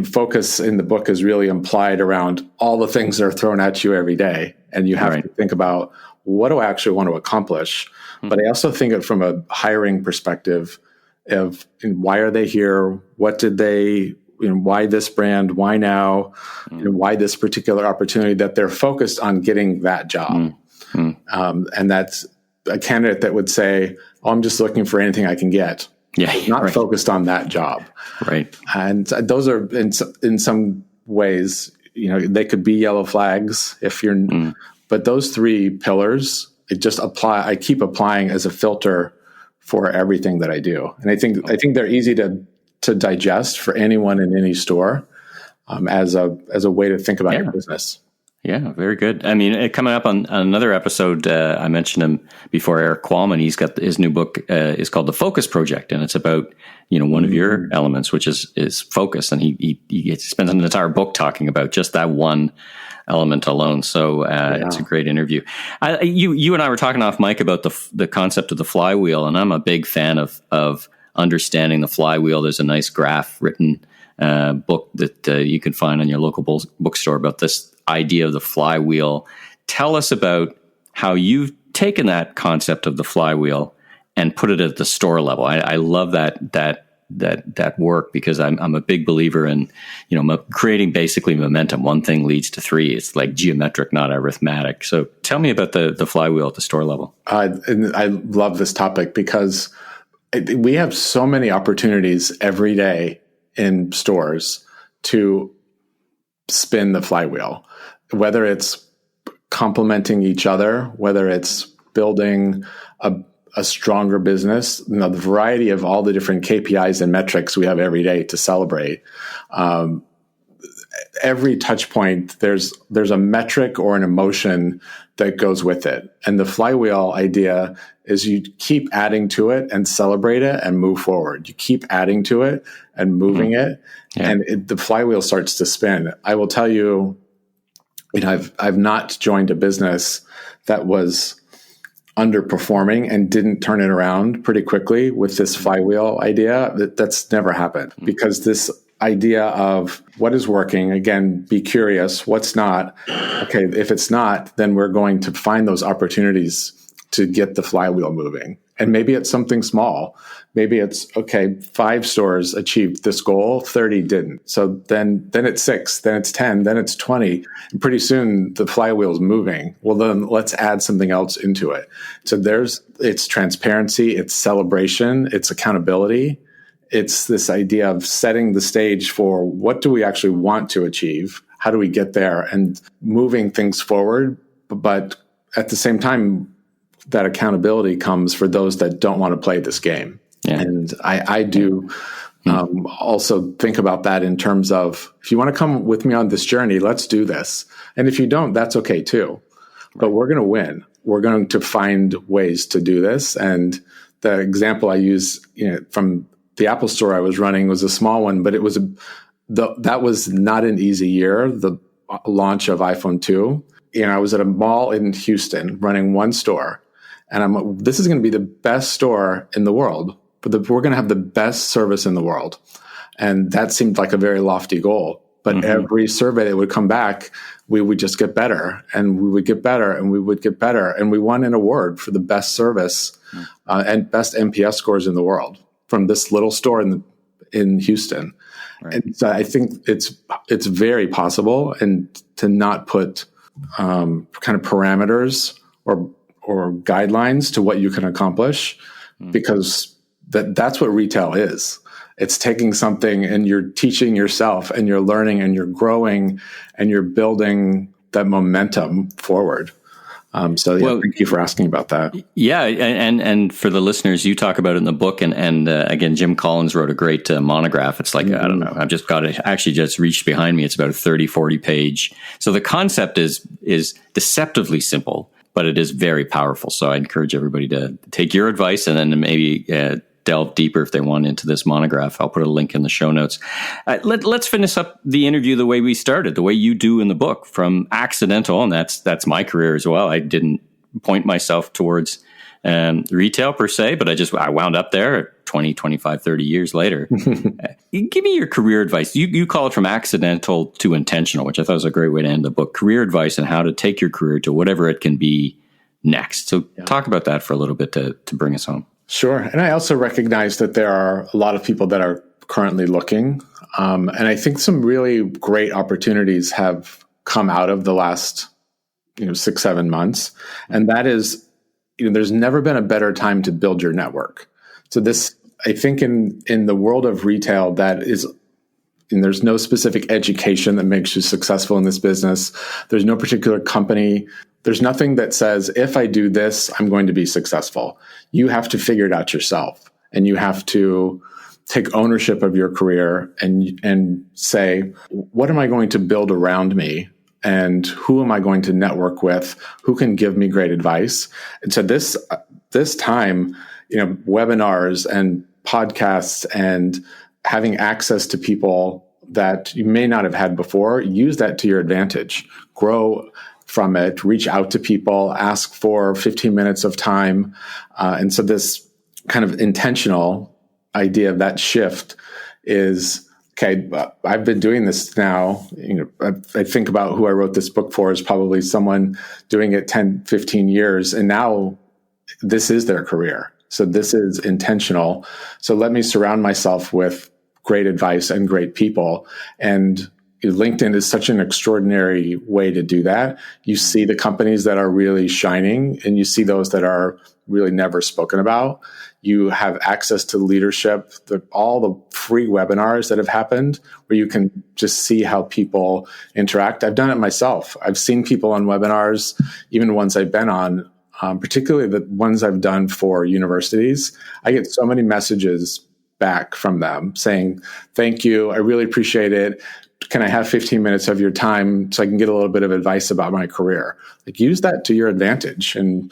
focus in the book is really implied around all the things that are thrown at you every day. And you have to think about, what do I actually want to accomplish? But I also think it from a hiring perspective of why are they here? What did they, why this brand? Why now? Why this particular opportunity? That they're focused on getting that job. And that's a candidate that would say, oh, I'm just looking for anything I can get. Yeah, not focused on that job. Right. And those are in some ways, they could be yellow flags if you're, but those 3 pillars, I keep applying as a filter for everything that I do. And I think they're easy to digest for anyone in any store, as a way to think about your business. Yeah, very good. I mean, coming up on another episode, I mentioned him before, Eric Qualman. He's got his new book is called The Focus Project, and it's about one of your elements, which is focus. And he spends an entire book talking about just that one element alone. So it's a great interview. You and I were talking off mic about the concept of the flywheel, and I'm a big fan of understanding the flywheel. There's a nice graph written book that you can find on your local bookstore about this idea of the flywheel. Tell us about how you've taken that concept of the flywheel and put it at the store level. I love that work, because I'm a big believer in creating basically momentum. One thing leads to 3. It's like geometric, not arithmetic. So tell me about the flywheel at the store level. And I love this topic because we have so many opportunities every day in stores to spin the flywheel, whether it's complementing each other, whether it's building a stronger business, the variety of all the different KPIs and metrics we have every day to celebrate. Every touch point, there's a metric or an emotion that goes with it. And the flywheel idea is you keep adding to it and celebrate it and move forward. You keep adding to it and moving it, and the flywheel starts to spin. I will tell you, I've not joined a business that was underperforming and didn't turn it around pretty quickly with this flywheel idea. That's never happened, because this idea of what is working, again, be curious, what's not. Okay, if it's not, then we're going to find those opportunities to get the flywheel moving. And maybe it's something small. Maybe it's, okay, 5 stores achieved this goal, 30 didn't. So then it's 6, then it's 10, then it's 20. And pretty soon the flywheel's moving. Well, then let's add something else into it. So it's transparency, it's celebration, it's accountability. It's this idea of setting the stage for what do we actually want to achieve? How do we get there? And moving things forward. But at the same time, that accountability comes for those that don't want to play this game. Yeah. And I do also think about that in terms of, if you want to come with me on this journey, let's do this. And if you don't, that's okay too. But we're going to win. We're going to find ways to do this. And the example I use from the Apple store I was running was a small one, but that was not an easy year, the launch of iPhone 2. I was at a mall in Houston running one store. And this is going to be the best store in the world, but we're going to have the best service in the world. And that seemed like a very lofty goal. But every survey that would come back, we would just get better, and we would get better, and we would get better. And we won an award for the best service and best NPS scores in the world from this little store in Houston. Right. And so I think it's very possible, and to not put kind of parameters or guidelines to what you can accomplish, because that's what retail is. It's taking something and you're teaching yourself and you're learning and you're growing and you're building that momentum forward. Thank you for asking about that. Yeah, and for the listeners, you talk about it in the book, and again, Jim Collins wrote a great monograph. It's like, I don't know, I've just got it, actually just reached behind me. It's about a 30, 40 page. So the concept is deceptively simple, but it is very powerful. So I encourage everybody to take your advice and then maybe delve deeper if they want into this monograph. I'll put a link in the show notes. Let's finish up the interview the way we started, the way you do in the book, from accidental, and that's my career as well. I didn't point myself towards retail per se, but I wound up there 20, 25, 30 years later. Give me your career advice. You call it from accidental to intentional, which I thought was a great way to end the book. Career advice on how to take your career to whatever it can be next. So talk about that for a little bit to bring us home. Sure. And I also recognize that there are a lot of people that are currently looking. And I think some really great opportunities have come out of the last 6-7 months. And that is, there's never been a better time to build your network. So this, I think in the world of retail, that is, and there's no specific education that makes you successful in this business. There's no particular company. There's nothing that says, if I do this, I'm going to be successful. You have to figure it out yourself, and you have to take ownership of your career and say, what am I going to build around me? And who am I going to network with? Who can give me great advice? And so this time, webinars and podcasts and having access to people that you may not have had before, use that to your advantage. Grow from it, reach out to people, ask for 15 minutes of time. And so this kind of intentional idea of that shift is, okay, I've been doing this now. I think about who I wrote this book for is probably someone doing it 10, 15 years. And now this is their career. So this is intentional. So let me surround myself with great advice and great people. And LinkedIn is such an extraordinary way to do that. You see the companies that are really shining, and you see those that are really never spoken about. You have access to leadership, all the free webinars that have happened where you can just see how people interact. I've done it myself. I've seen people on webinars, even ones I've been on, particularly the ones I've done for universities. I get so many messages back from them saying, thank you, I really appreciate it. Can I have 15 minutes of your time so I can get a little bit of advice about my career? Use that to your advantage. And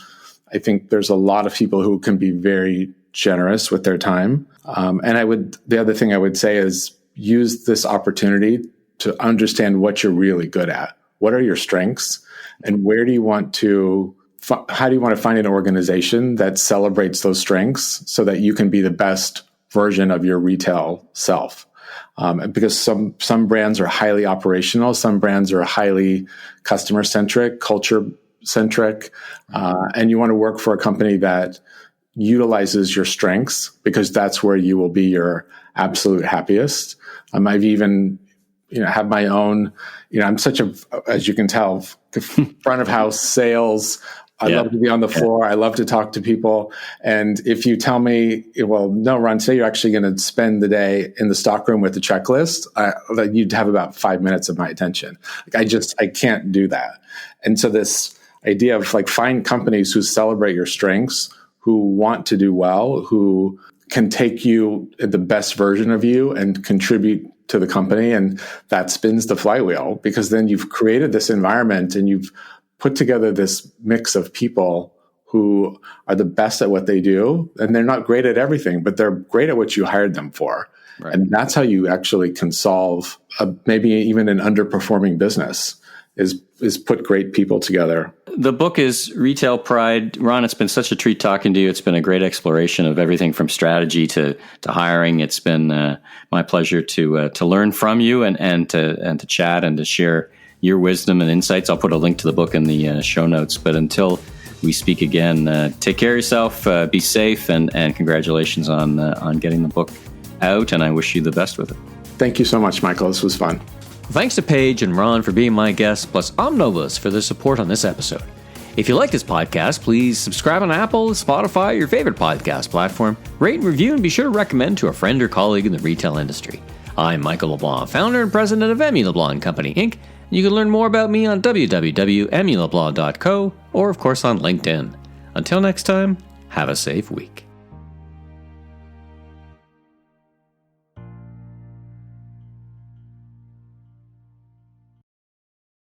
I think there's a lot of people who can be very generous with their time. The other thing I would say is use this opportunity to understand what you're really good at. What are your strengths? And how do you want to find an organization that celebrates those strengths so that you can be the best version of your retail self? Because some brands are highly operational, some brands are highly customer-centric, culture-centric, and you want to work for a company that utilizes your strengths, because that's where you will be your absolute happiest. I've even have my own, I'm such as you can tell, front of house sales. I love to be on the floor. I love to talk to people. And if you tell me, well, no, Ron, say you're actually going to spend the day in the stockroom with the checklist, you'd have about 5 minutes of my attention. I can't do that. And so this idea of find companies who celebrate your strengths, who want to do well, who can take you the best version of you and contribute to the company. And that spins the flywheel, because then you've created this environment and you've put together this mix of people who are the best at what they do. And they're not great at everything, but they're great at what you hired them for. Right. And that's how you actually can solve maybe even an underperforming business, is put great people together. The book is Retail Pride. Ron, it's been such a treat talking to you. It's been a great exploration of everything from strategy to hiring. It's been my pleasure to learn from you and to chat and to share your wisdom and insights. I'll put a link to the book in the show notes. But until we speak again, take care of yourself, be safe, and congratulations on getting the book out. And I wish you the best with it. Thank you so much, Michael. This was fun. Thanks to Paige and Ron for being my guests, plus Omnobus for their support on this episode. If you like this podcast, please subscribe on Apple, Spotify, your favorite podcast platform, rate and review, and be sure to recommend to a friend or colleague in the retail industry. I'm Michael LeBlanc, founder and president of LeBlanc Company Inc. You can learn more about me on www.leblanc.co or, of course, on LinkedIn. Until next time, have a safe week.